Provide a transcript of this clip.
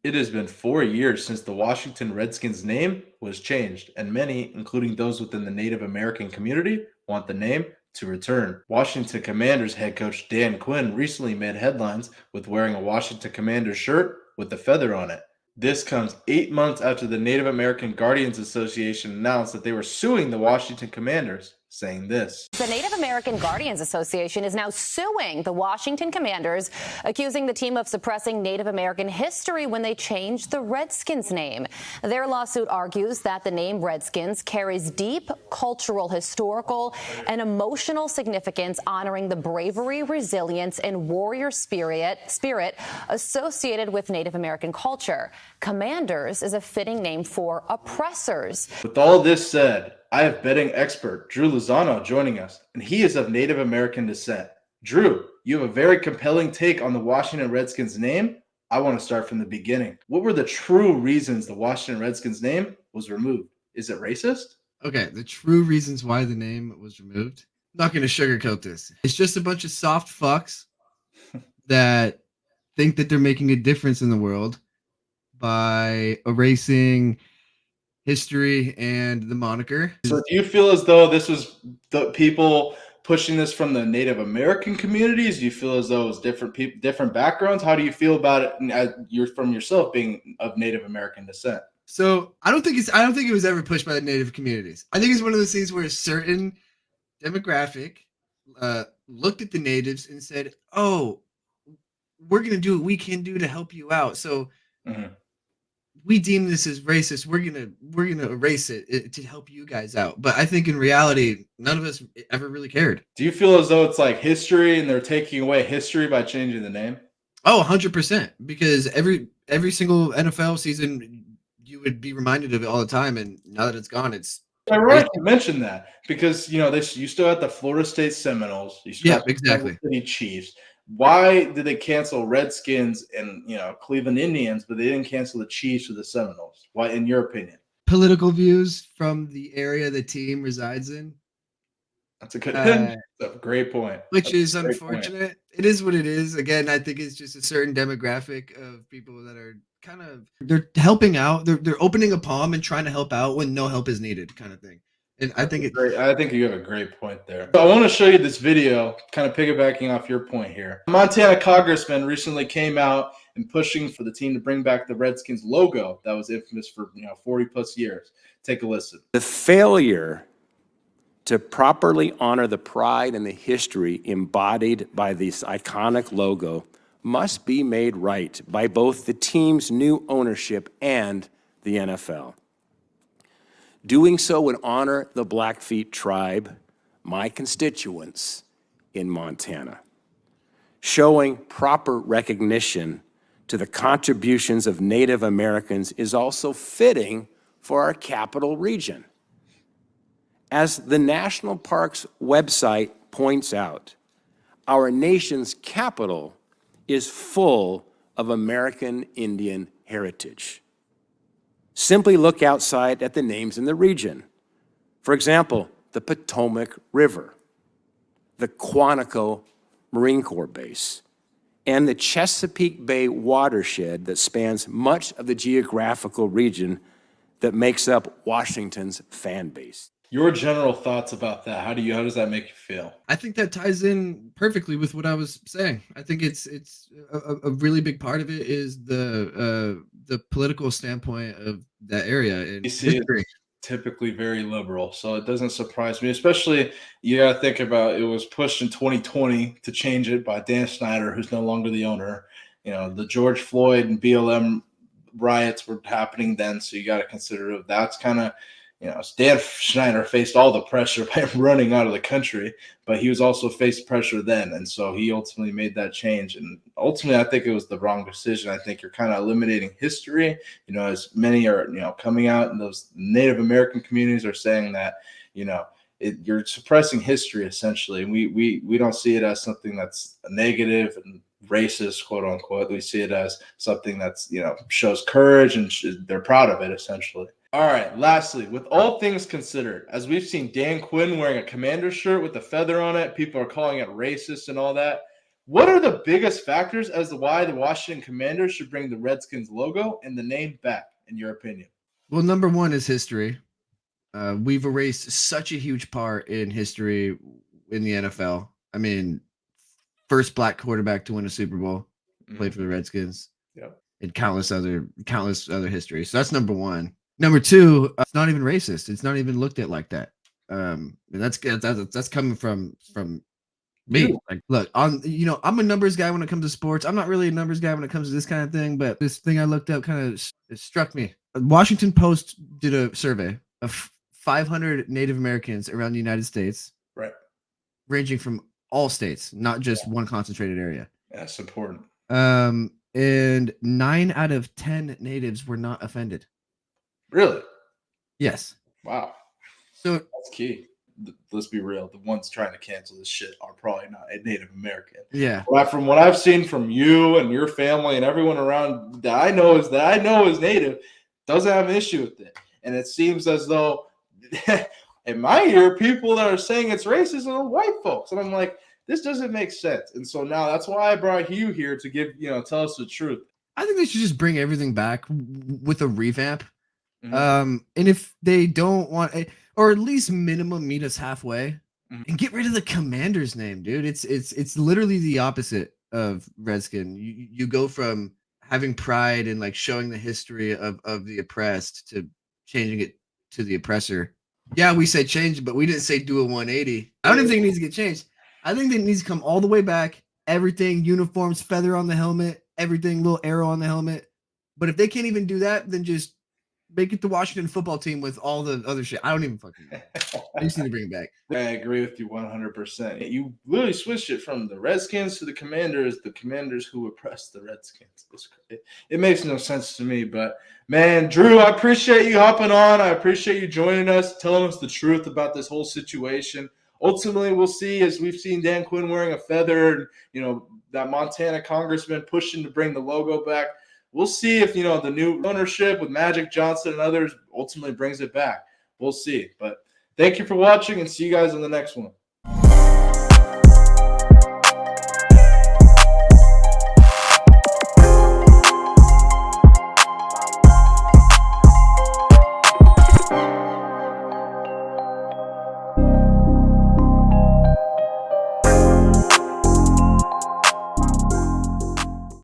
It has been 4 years since the Washington Redskins name was changed, and many, including those within the Native American community, want the name to return. Washington Commanders head coach Dan Quinn recently made headlines with wearing a Washington Commanders shirt with a feather on it. This comes 8 months after the Native American Guardians Association announced that they were suing the Washington Commanders, saying this. The Native American Guardians Association is now suing the Washington Commanders, accusing the team of suppressing Native American history when they changed the Redskins name. Their lawsuit argues that the name Redskins carries deep cultural, historical, and emotional significance, honoring the bravery, resilience, and warrior spirit associated with Native American culture. Commanders is a fitting name for oppressors. With all this said, I have betting expert Drew Lozano joining us, and he is of Native American descent. Drew, you have a very compelling take on the Washington Redskins name. I want to start from the beginning. What were the true reasons the Washington Redskins name was removed? Is it racist? Okay, the true reasons why the name was removed. I'm not going to sugarcoat this. It's just a bunch of soft fucks that think that they're making a difference in the world by erasing history and the moniker. So do you feel as though this was the people pushing this from the Native American communities? Do you feel as though it was different people, different backgrounds? How do you feel about it? You're from yourself being of Native American descent. So I don't think it was ever pushed by the Native communities. I think it's one of those things where a certain demographic looked at the natives and said, "Oh, we're gonna do what we can do to help you out." So we deem this as racist. We're gonna erase it to help you guys out. But I think in reality, none of us ever really cared. Do you feel as though it's like history and they're taking away history by changing the name? Oh, 100%. Because every single NFL season, you would be reminded of it all the time. And now that it's gone, it's right. You mentioned that because you still have the Florida State Seminoles. You still have the exactly. City Chiefs. Why did they cancel Redskins and Cleveland Indians, but they didn't cancel the Chiefs or the Seminoles? Why, in your opinion? Political views from the area the team resides in. That's a good that's a great point. Which is unfortunate. It is what it is. Again, I think it's just a certain demographic of people that are they're helping out. They're opening a palm and trying to help out when no help is needed, kind of thing. And I think you have a great point there. So I want to show you this video, kind of piggybacking off your point here. A Montana congressman recently came out and pushing for the team to bring back the Redskins logo that was infamous for 40 plus years. Take a listen. The failure to properly honor the pride and the history embodied by this iconic logo must be made right by both the team's new ownership and the NFL. Doing so would honor the Blackfeet tribe, my constituents in Montana. Showing proper recognition to the contributions of Native Americans is also fitting for our capital region. As the National Parks website points out, our nation's capital is full of American Indian heritage. Simply look outside at the names in the region. For example, the Potomac River, the Quantico Marine Corps Base, and the Chesapeake Bay watershed that spans much of the geographical region that makes up Washington's fan base. Your general thoughts about that? How does that make you feel? I think that ties in perfectly with what I was saying. I think it's a really big part of it is the political standpoint of that area. And you see it's typically very liberal, so it doesn't surprise me. Especially you got to think about it was pushed in 2020 to change it by Dan Snyder, who's no longer the owner. The George Floyd and BLM riots were happening then, so you got to consider that's kind of. Dan Schneider faced all the pressure by running out of the country, but he was also faced pressure then. And so he ultimately made that change. And ultimately, I think it was the wrong decision. I think you're kind of eliminating history, as many are, coming out and those Native American communities are saying that, you're suppressing history essentially. And we don't see it as something that's negative and racist, quote unquote. We see it as something that's, shows courage and they're proud of it essentially. All right, lastly, with all things considered, as we've seen Dan Quinn wearing a Commander shirt with a feather on it, people are calling it racist and all that. What are the biggest factors as to why the Washington Commanders should bring the Redskins logo and the name back, in your opinion? Well, number one is history. We've erased such a huge part in history in the NFL. I mean, first black quarterback to win a Super Bowl, played for the Redskins, Yep. and countless other history. So that's number one. Number two, it's not even racist. It's not even looked at like that. And that's coming from me. You. Like, look, I'm a numbers guy when it comes to sports. I'm not really a numbers guy when it comes to this kind of thing, but this thing I looked up kind of it struck me. Washington Post did a survey of 500 Native Americans around the United States, Right. ranging from all states, not just one concentrated area. That's important. And 9 out of 10 natives were not offended. Really? Yes. Wow. So That's key. Let's be real. The ones trying to cancel this shit are probably not a Native American. yeah, But from what I've seen from you and your family and everyone around that I know is Native, doesn't have an issue with it. And it seems as though, in my ear, people that are saying it's racist are white folks. And I'm like, this doesn't make sense. And so now that's why I brought Hugh here to tell us the truth. I think they should just bring everything back with a revamp. Mhm. And if they don't want or at least minimum meet us halfway and get rid of the Commander's name, dude. It's literally the opposite of Redskin. You go from having pride and like showing the history of the oppressed to changing it to the oppressor. Yeah, we say change, but we didn't say do a 180. I don't even think it needs to get changed. I think it needs to come all the way back. Everything, uniforms, feather on the helmet, everything, little arrow on the helmet. But if they can't even do that, then just make it the Washington football team with all the other shit. I don't even fucking know. I just need to bring it back. I agree with you 100%. You literally switched it from the Redskins to the Commanders who oppressed the Redskins. It makes no sense to me. But, man, Drew, I appreciate you hopping on. I appreciate you joining us, telling us the truth about this whole situation. Ultimately, we'll see, as we've seen Dan Quinn wearing a feather and, that Montana congressman pushing to bring the logo back. We'll see if, the new ownership with Magic Johnson and others ultimately brings it back. We'll see. But thank you for watching, and see you guys in the next one.